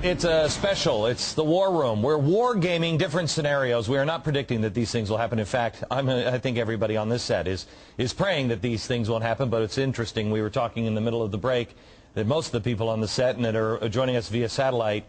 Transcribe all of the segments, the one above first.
It's a special. It's the War Room. We're war-gaming different scenarios. We are not predicting that these things will happen. In fact, I think everybody on this set is praying that these things won't happen, but it's interesting. We were talking in the middle of the break that most of the people on the set and that are joining us via satellite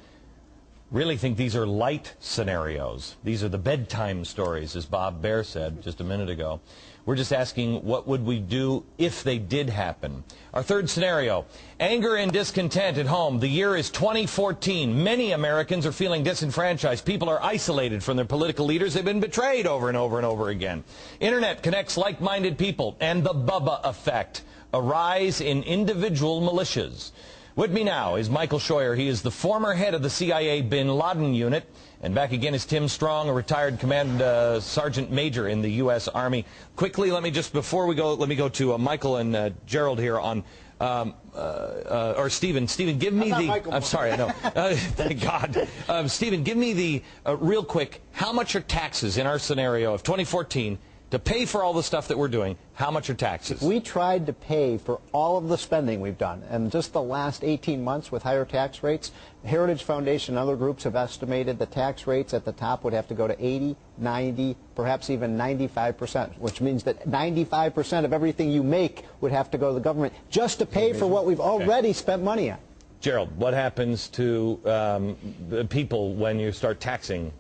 really think these are light scenarios. These are the bedtime stories, as Bob Baer said just a minute ago. We're just asking, what would we do if they did happen? Our third scenario, anger and discontent at home. The year is 2014. Many Americans are feeling disenfranchised. People are isolated from their political leaders. They've been betrayed over and over and over again. Internet connects like-minded people, and the Bubba effect, a rise in individual militias. With me now is Michael Scheuer. He is the former head of the CIA Bin Laden unit. And back again is Tim Strong, a retired command sergeant major in the U.S. Army. Quickly, before we go, let me go to Michael and Gerald here on, or Stephen. Stephen, give me the, I'm sorry, I know. Thank God. Stephen, give me the, real quick, how much are taxes in our scenario of 2014 to pay for all the stuff that we're doing? How much are taxes? We tried to pay for all of the spending we've done, and just the last 18 months with higher tax rates, Heritage Foundation and other groups have estimated the tax rates at the top would have to go to 80, 90, perhaps even 95%, which means that 95% of everything you make would have to go to the government just to pay for what we've already spent money on. Gerald, what happens to the people when you start taxing?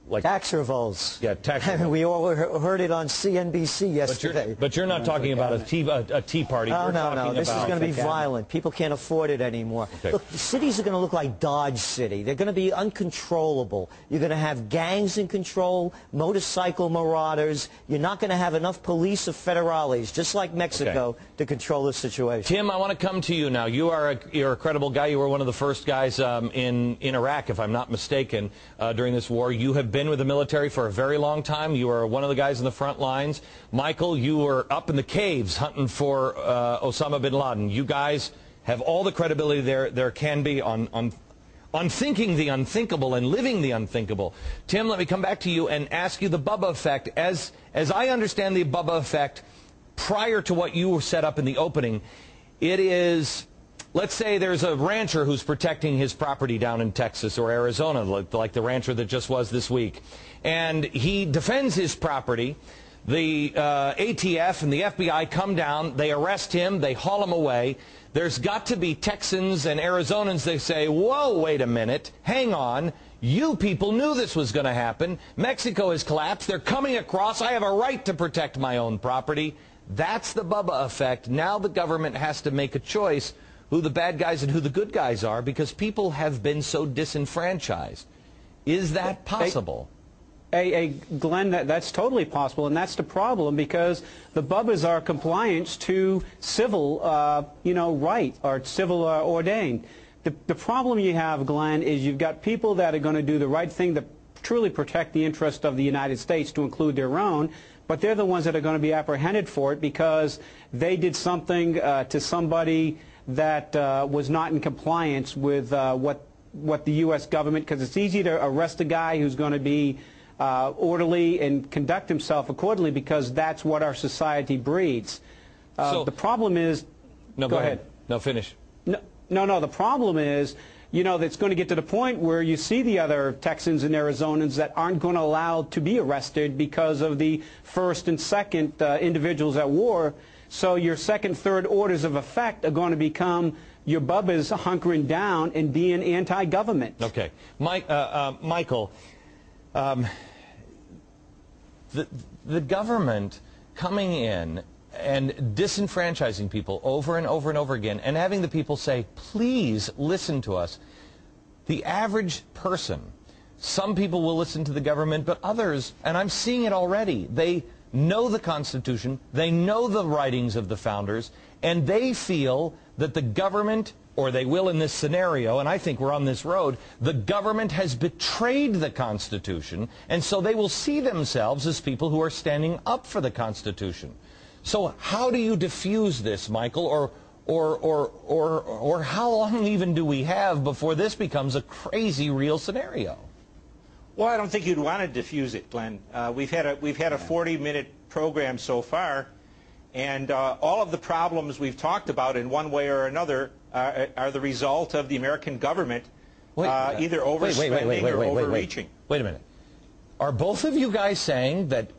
Like tax revolts. Yeah, tax revolts. We all heard it on CNBC yesterday. But you're not talking about a tea party. Oh, no. This is going to be violent. People can't afford it anymore. Okay. Look, the cities are going to look like Dodge City. They're going to be uncontrollable. You're going to have gangs in control, motorcycle marauders. You're not going to have enough police or federales, just like Mexico, to control the situation. Tim, I want to come to you now. You're a credible guy. You were one of the first guys in Iraq, if I'm not mistaken, during this war. You have been with the military for a very long time. You are one of the guys in the front lines. Michael, you were up in the caves hunting for Osama bin Laden. You guys have all the credibility there can be on thinking the unthinkable and living the unthinkable. Tim, let me come back to you and ask you the Bubba effect. As I understand the Bubba effect, prior to what you set up in the opening, it is, let's say there's a rancher who's protecting his property down in Texas or Arizona, like the rancher that just was this week. And he defends his property. The ATF and the FBI come down, they arrest him, they haul him away. There's got to be Texans and Arizonans, they say, whoa, wait a minute, hang on. You people knew this was going to happen. Mexico has collapsed. They're coming across. I have a right to protect my own property. That's the Bubba effect. Now the government has to make a choice who the bad guys and who the good guys are, because people have been so disenfranchised. Is that possible? Glenn, that's totally possible, and that's the problem, because the Bubbas are compliance to civil, right, or civil ordained. The problem you have, Glenn, is you've got people that are going to do the right thing to truly protect the interest of the United States, to include their own, but they're the ones that are going to be apprehended for it because they did something to somebody that was not in compliance with what the U.S. government, because it's easy to arrest a guy who's going to be orderly and conduct himself accordingly, because that's what our society breeds. So the problem is... No, go ahead. No, finish. No, the problem is, that's going to get to the point where you see the other Texans and Arizonans that aren't going to allow to be arrested because of the first and second individuals at war. So your second, third orders of effect are going to become your Bubbas hunkering down and being anti-government. Okay. Michael, the government coming in and disenfranchising people over and over and over again, and having the people say, please listen to us. The average person, some people will listen to the government, but others, and I'm seeing it already, they know the Constitution, they know the writings of the founders, and they feel that the government, or they will in this scenario, and I think we're on this road, the government has betrayed the Constitution, and so they will see themselves as people who are standing up for the Constitution. So how do you diffuse this, Michael, or how long even do we have before this becomes a crazy real scenario? Well, I don't think you'd want to diffuse it, Glenn. We've had a 40-minute program so far, and all of the problems we've talked about in one way or another are the result of the American government either overspending or overreaching. Wait a minute. Are both of you guys saying that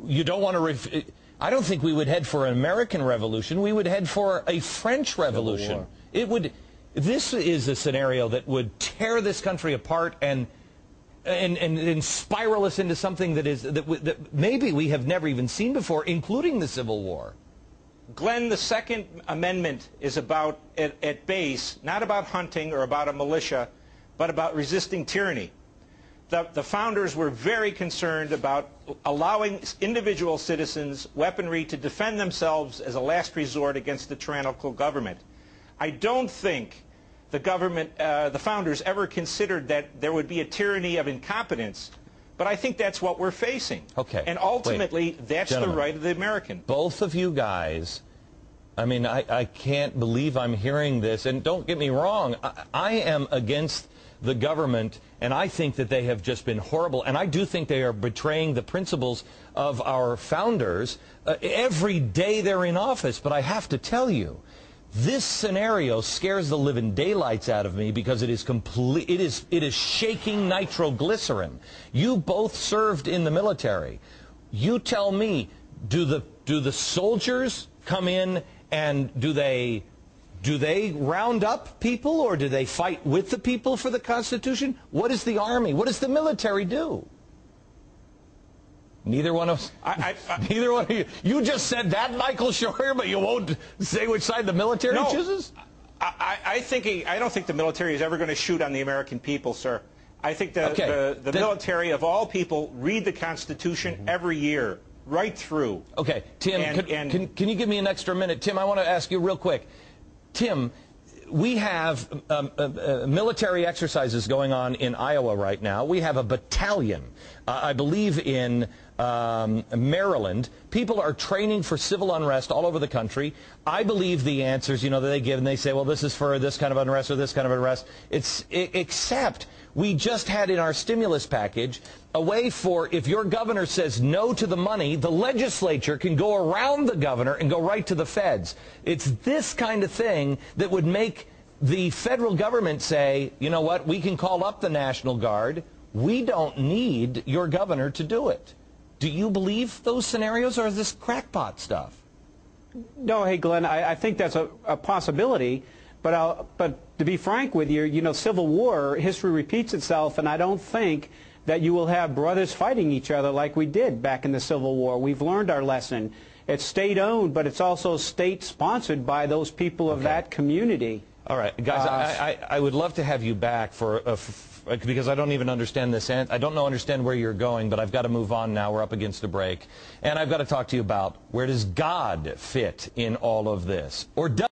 you don't want to... I don't think we would head for an American revolution. We would head for a French revolution. It would... This is a scenario that would tear this country apart and spiral us into something that maybe we have never even seen before, including the Civil War. Glenn, the Second Amendment is about, at base, not about hunting or about a militia, but about resisting tyranny. The founders were very concerned about allowing individual citizens weaponry to defend themselves as a last resort against the tyrannical government. I don't think the founders ever considered that there would be a tyranny of incompetence, but I think that's what we're facing. Okay. And ultimately, that's Gentlemen, the right of the American. Both of you guys, I mean, I can't believe I'm hearing this, and don't get me wrong, I am against the government, and I think that they have just been horrible, and I do think they are betraying the principles of our founders every day they're in office. But I have to tell you, this scenario scares the living daylights out of me because it is complete. It is shaking nitroglycerin. You both served in the military. You tell me, do the soldiers come in and do they round up people, or do they fight with the people for the Constitution? What is the Army? What does the military do? Neither one of neither one of you. You just said that, Michael Scheuer, but you won't say which side the military chooses? I don't think the military is ever going to shoot on the American people, sir. I think the military, of all people, read the Constitution every year, right through. Okay, Tim, can you give me an extra minute? Tim, I want to ask you real quick. Tim, we have military exercises going on in Iowa right now. We have a battalion, I believe, in Maryland. People are training for civil unrest all over the country. I believe the answers, that they give, and they say, well, this is for this kind of unrest or this kind of unrest. Except we just had in our stimulus package a way for, if your governor says no to the money, the legislature can go around the governor and go right to the feds. It's this kind of thing that would make the federal government say, you know what, we can call up the National Guard. We don't need your governor to do it. Do you believe those scenarios, or is this crackpot stuff? No, hey, Glenn, I think that's a possibility. But to be frank with you, Civil War, history repeats itself, and I don't think that you will have brothers fighting each other like we did back in the Civil War. We've learned our lesson. It's state-owned, but it's also state-sponsored by those people of that community. All right, guys, I would love to have you back because I don't even understand this. I don't understand where you're going, but I've got to move on now. We're up against a break. And I've got to talk to you about, where does God fit in all of this? Or does